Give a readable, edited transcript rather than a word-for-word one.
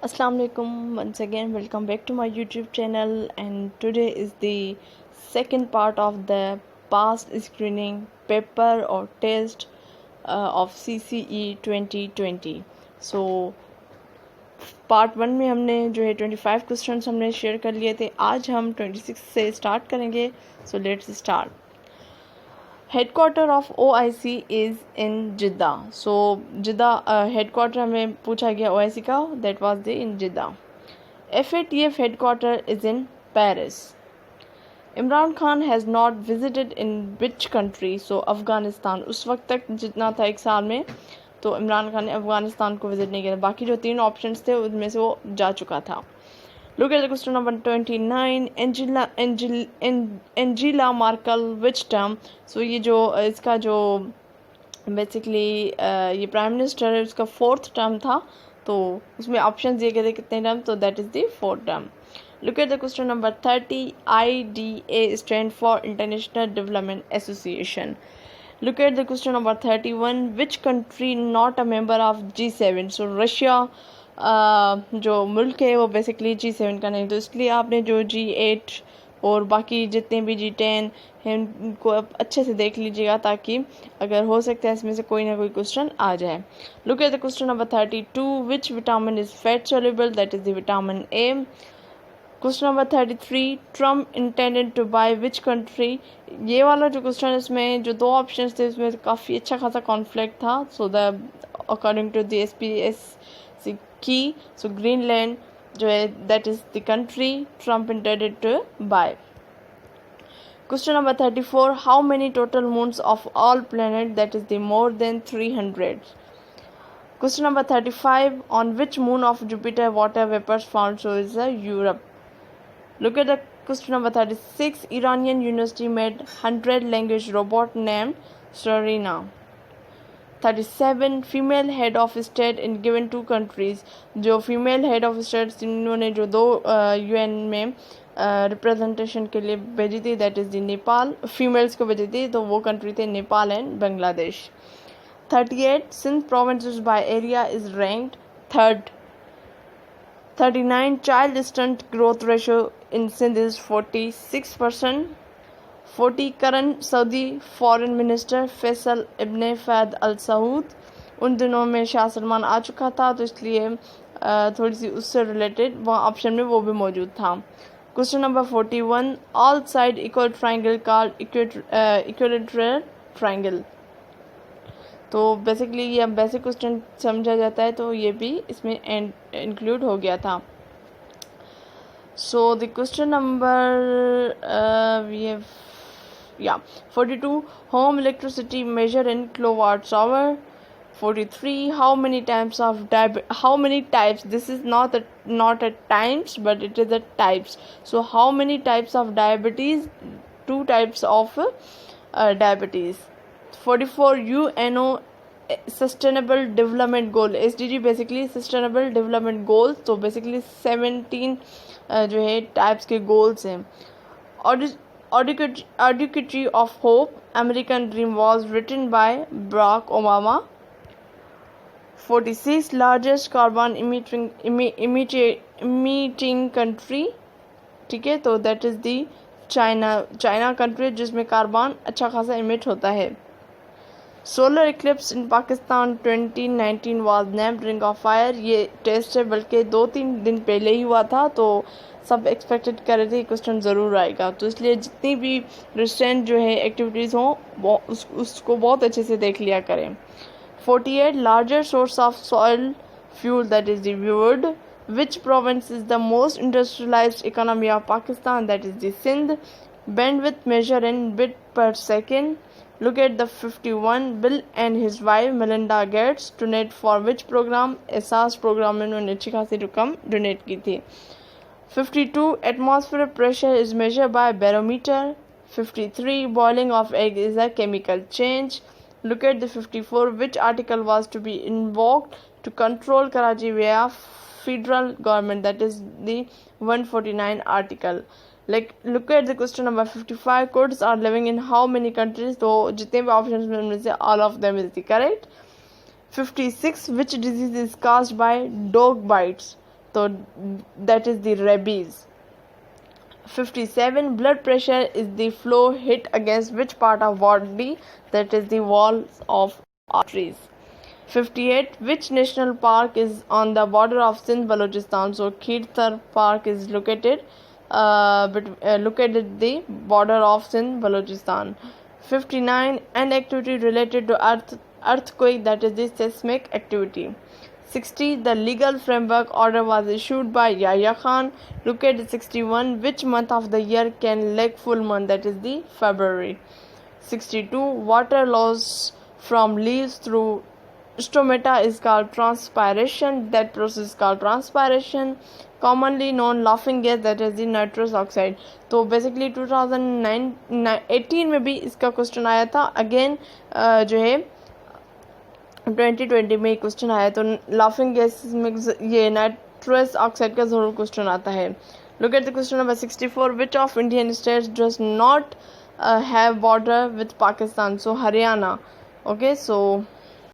Assalamu alaikum. Once again, welcome back to my YouTube channel, and today is the second part of the past screening paper or test of CCE 2020. So part 1 में हमने जो है 25 questions हमने share कर लिए थे. आज हम 26 से स्टार्ट करेंगे. So let's start. Headquarter of OIC is in Jeddah. So Jeddah headquarter हमें पूछा गया OIC का, that was the in Jeddah. FATF headquarter is in Paris. Imran Khan has not visited in which country. So Afghanistan. उस वक्त तक जितना था एक साल में, तो इमरान खान ने अफ़गानिस्तान को विज़िट नहीं किया. बाकी जो 3 ऑप्शंस थे उनमें से वो जा चुका था. Look at the question number 29. Angela Merkel which term? So ये जो इसका जो बेसिकली ये प्राइम मिनिस्टर है उसका 4th टर्म था, तो उसमें ऑप्शन दिए गए थे कितने टर्म, तो that is the 4th term. Look at the question number 30. IDA stand for International Development Association. Look at the question number 31. Which country not a member of G7? So Russia जो मुल्क है वो basically G7 का नहीं, तो इसलिए आपने जो G8 और बाकी जितने भी G10 हैं उनको अच्छे से देख लीजिएगा, ताकि अगर हो सकता है इसमें से कोई ना कोई क्वेश्चन आ जाए. Look at the question number 32. Which vitamin is fat soluble? That is the vitamin A. Question number 33. Trump intended to buy which country? ये वाला जो क्वेश्चन है इसमें जो 2 ऑप्शन थे उसमें काफ़ी अच्छा खासा कॉन्फ्लिक्ट था. So the according to the SPS की, सो ग्रीनलैंड जो है that is the country Trump intended to buy. Question number 34. How many total moons of all planet? That is the more than 300. Question number 35. On which moon of Jupiter water vapours found? So is Europe. Look at the question number 36. Iranian university made 100 language robot named Sarina. 37. Female head of state in given 2 countries. जो female head of state इन्होंने जो 2 UN में representation के लिए भेजी थी, that is the Nepal. Females को भेजी थी, तो वो कंट्री थे Nepal and Bangladesh. 38. Sindh provinces by area is ranked 3rd. 39. Child stunt growth ratio in Sindh is 46%. 40. Current Saudi Foreign Minister Faisal ibne Fahd al Saud. उन दिनों में शाह सलमान आ चुका था, तो इसलिए थोड़ी सी उससे रिलेटेड वहाँ ऑप्शन में वो भी मौजूद था. Question number 41. All side equal triangle called equilateral triangle. तो बेसिकली ये बेसिक क्वेश्चन समझा जाता है, तो ये भी इसमें इंक्लूड हो गया था. So the question number 42. Home electricity measure in kilowatts hour. 43. How many types? This is not a times, but it is a types. So how many types of diabetes? 2 types of diabetes. 44. UNO Sustainable Development Goal. SDG basically Sustainable Development Goals. तो basically 17 जो है types के goals हैं. Audacity of Hope, American Dream was written by Barack Obama. 46. Largest carbon emitting country. ठीक है, तो that is the China country जिसमें carbon अच्छा खासा इमिट होता है. Solar Eclipse in Pakistan 2019 was named ring of fire. ये टेस्ट है बल्कि 2-3 दिन पहले ही हुआ था, तो सब एक्सपेक्टेड कर रहे थे क्वेश्चन ज़रूर आएगा, तो इसलिए जितनी भी रिसेंट जो है एक्टिविटीज़ हों वो उसको बहुत अच्छे से देख लिया करें. 48. Larger source of soil fuel, that is the wood. Which province is the most industrialized economy of Pakistan? That is the Sindh. Bandwidth measure in bit per second. Look at the 51. Bill and his wife Melinda Gates donate for which program? एहसास programme में उन्होंने अच्छी खासी रकम donate की थी. 52. Atmospheric pressure is measured by barometer. 53. Boiling of egg is a chemical change. Look at the 54. Which article was to be invoked to control Karachi via federal government? That is the 149 article. Like, look at the question number 55. Kurds are living in how many countries? तो जितने भी option में उनमें से all of them is the correct. 56. Which disease is caused by dog bites? तो that is the rabies. 57. Blood pressure is the flow hit against which part of body, that is the walls of arteries. 58. Which national park is on the border of Sindh Balochistan? So Khirthar Park is located located the border of Sindh Balochistan. 59. An activity related to earthquake, that is the seismic activity. 60. The legal framework order was issued by Yahya Khan. Look at 61. Which month of the year can lack full moon? That is the February. 62. Water loss from leaves through stomata is called transpiration. That process is called transpiration. Commonly known laughing gas, that is the nitrous oxide. तो basically 2018 में भी इसका question आया था. Again जो है 2020 में question आया. तो लाफिंग गैस में ये नाइट्रस ऑक्साइड का जरूर क्वेश्चन आता है. Look at the question number 64. Which of Indian states does not have border with Pakistan? So Haryana. Okay, so